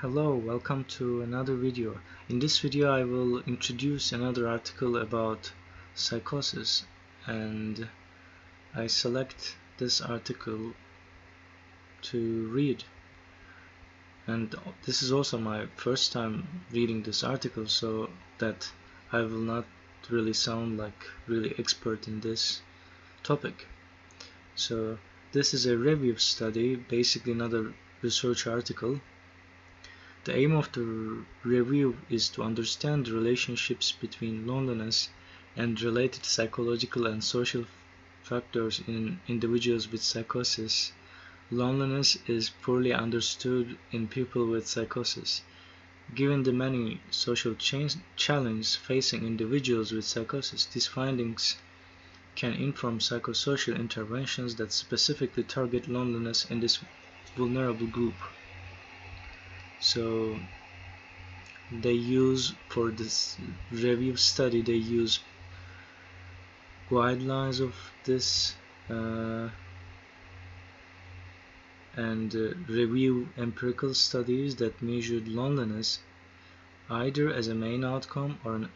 Hello, welcome to another video. In this video I will introduce another article about psychosis, and I select this article to read. And this is also my first time reading this article, so that I will not really sound like really expert in this topic. So this is a review study, basically not a research article. The aim of the review is to understand the relationships between loneliness and related psychological and social factors in individuals with psychosis. Loneliness is poorly understood in people with psychosis. Given the many social challenges facing individuals with psychosis, these findings can inform psychosocial interventions that specifically target loneliness in this vulnerable group. So they use, for this review study, they use guidelines of this and review empirical studies that measured loneliness either as a main outcome or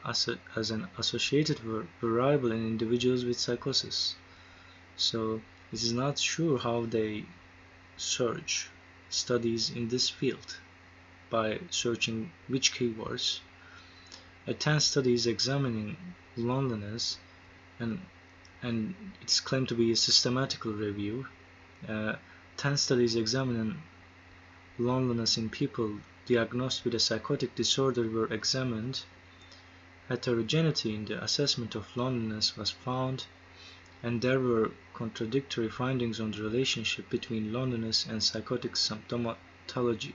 as an associated variable in individuals with psychosis. So it is not sure how they search studies in this field by searching which keywords. 10 studies examining loneliness, and it's claimed to be a systematical review. 10 studies examining loneliness in people diagnosed with a psychotic disorder were examined. Heterogeneity in the assessment of loneliness was found, and there were contradictory findings on the relationship between loneliness and psychotic symptomatology.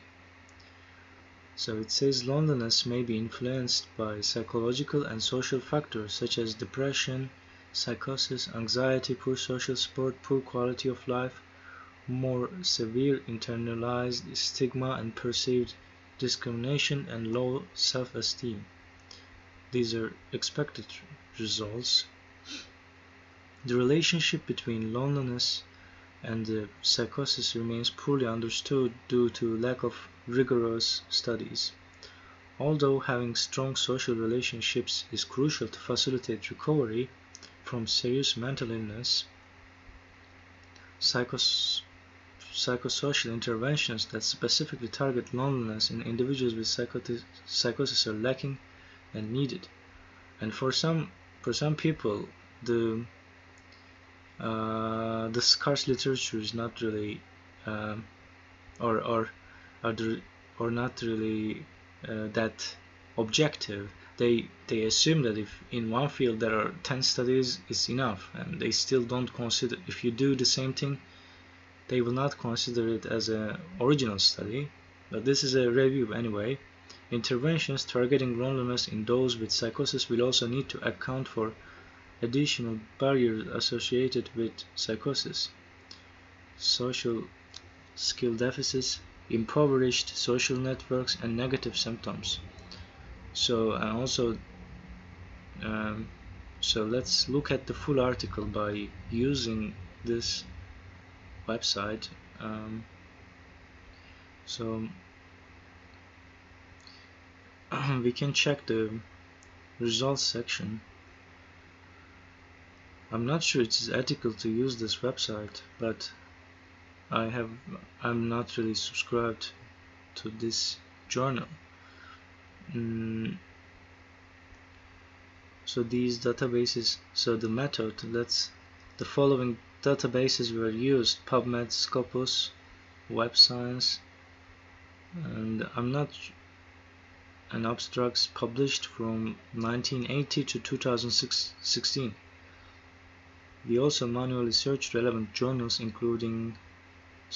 So it says loneliness may be influenced by psychological and social factors such as depression, psychosis, anxiety, poor social support, poor quality of life, more severe internalized stigma and perceived discrimination, and low self-esteem. These are expected results. The relationship between loneliness and psychosis remains poorly understood due to lack of rigorous studies. Although having strong social relationships is crucial to facilitate recovery from serious mental illness, psychosocial interventions that specifically target loneliness in individuals with psychosis are lacking and needed. And for some people, the scarce literature is not really or not really that objective. They assume that if in one field there are 10 studies, it's enough, and they still don't consider, if you do the same thing, they will not consider it as an original study. But this is a review anyway. Interventions targeting loneliness in those with psychosis will also need to account for additional barriers associated with psychosis: social skill deficits, impoverished social networks, and negative symptoms. So let's look at the full article by using this website. So we can check the results section. I'm not sure it's ethical to use this website, but I'm not really subscribed to this journal. So these databases, so the method, the following databases were used: PubMed, Scopus, Web Science, and abstracts published from 1980 to 2016. We also manually searched relevant journals, including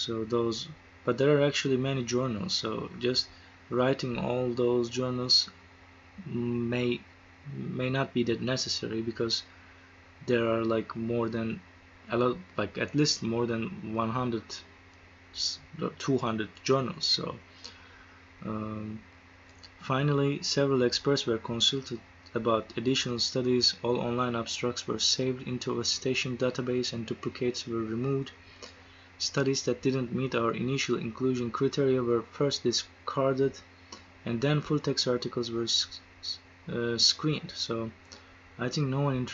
those, but there are actually many journals, so just writing all those journals may not be that necessary, because there are like at least more than 100 200 journals. So finally, several experts were consulted about additional studies. All online abstracts were saved into a citation database and duplicates were removed. Studies that didn't meet our initial inclusion criteria were first discarded, and then full-text articles were screened. So I think no one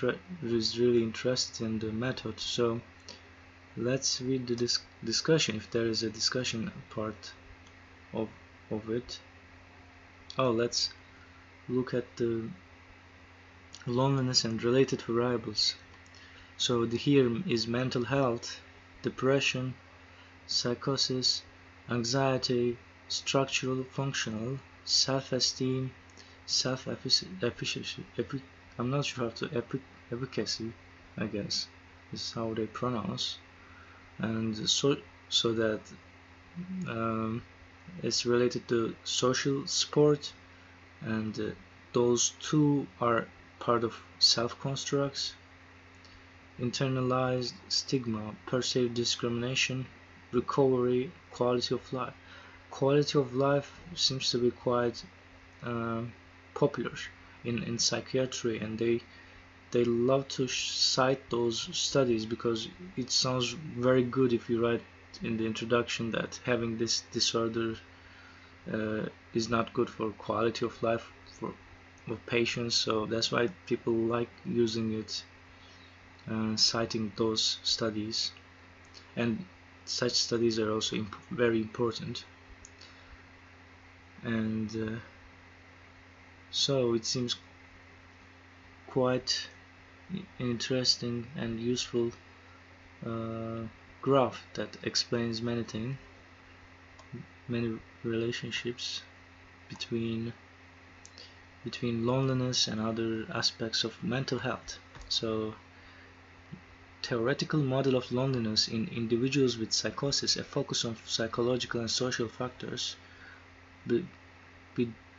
is really interested in the method. So let's read the discussion, if there is a discussion part of it. Oh, let's look at the loneliness and related variables. So here is mental health, depression, psychosis, anxiety, structural, functional, self-esteem, self-efficacy. I'm not sure how to efficacy, I guess is how they pronounce, and so that it's related to social support, and those two are part of self-constructs, internalized stigma, perceived discrimination, recovery, quality of life. Quality of life seems to be quite popular in psychiatry, and they love to cite those studies because it sounds very good if you write in the introduction that having this disorder is not good for quality of life for patients. So that's why people like using it, citing those studies, and such studies are also very important. And so it seems quite interesting and useful graph that explains many things, many relationships between loneliness and other aspects of mental health. So theoretical model of loneliness in individuals with psychosis, a focus on psychological and social factors.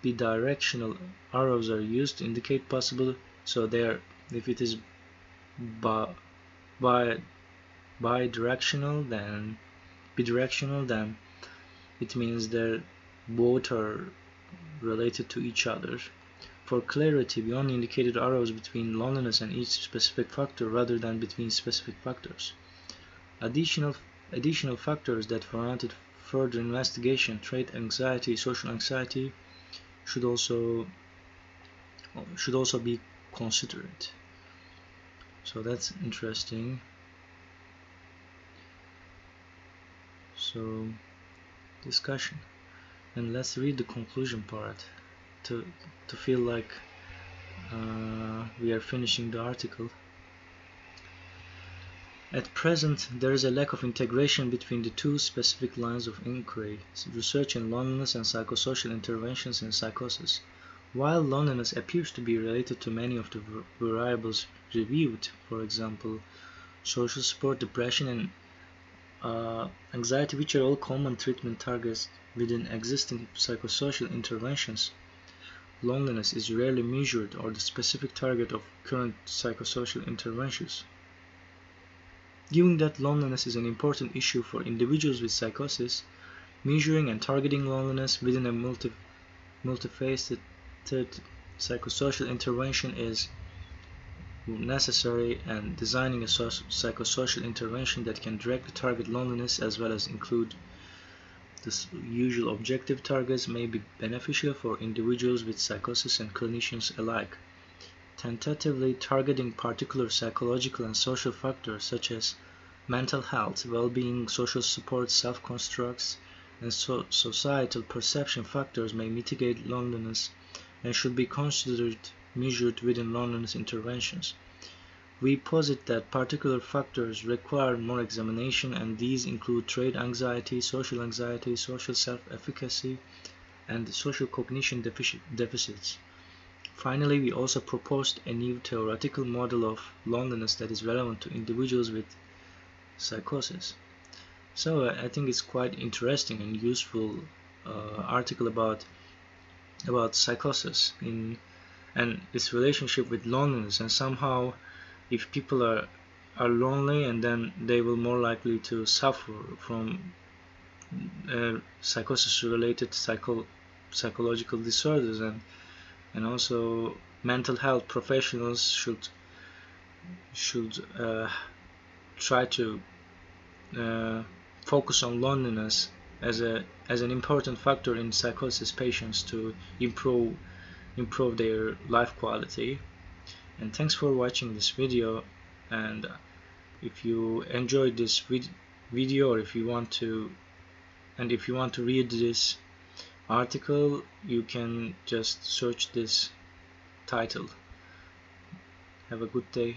Bidirectional arrows are used to indicate possible, so there, if it is bidirectional, then it means that both are related to each other. For clarity, we only indicated arrows between loneliness and each specific factor rather than between specific factors. Additional factors that warranted further investigation, trait anxiety, social anxiety, should also be considered. So that's interesting. So discussion, and let's read the conclusion part to feel like we are finishing the article. At present, there is a lack of integration between the two specific lines of inquiry, research in loneliness and psychosocial interventions in psychosis. While loneliness appears to be related to many of the variables reviewed, for example, social support, depression, and anxiety, which are all common treatment targets within existing psychosocial interventions, loneliness is rarely measured or the specific target of current psychosocial interventions. Given that loneliness is an important issue for individuals with psychosis, measuring and targeting loneliness within a multifaceted psychosocial intervention is necessary, and designing a psychosocial intervention that can directly target loneliness as well as include the usual objective targets may be beneficial for individuals with psychosis and clinicians alike. Tentatively targeting particular psychological and social factors such as mental health, well-being, social support, self-constructs, and societal perception factors may mitigate loneliness and should be considered measured within loneliness interventions. We posit that particular factors require more examination, and these include trait anxiety, social self-efficacy, and social cognition deficits. Finally, we also proposed a new theoretical model of loneliness that is relevant to individuals with psychosis. So I think it's quite interesting and useful article about psychosis and its relationship with loneliness, and somehow if people are lonely, and then they will more likely to suffer from psychosis related psychological disorders, and also mental health professionals should try to focus on loneliness as an important factor in psychosis patients to improve their life quality. And thanks for watching this video. And if you enjoyed this video, or if you want to read this article, you can just search this title. Have a good day.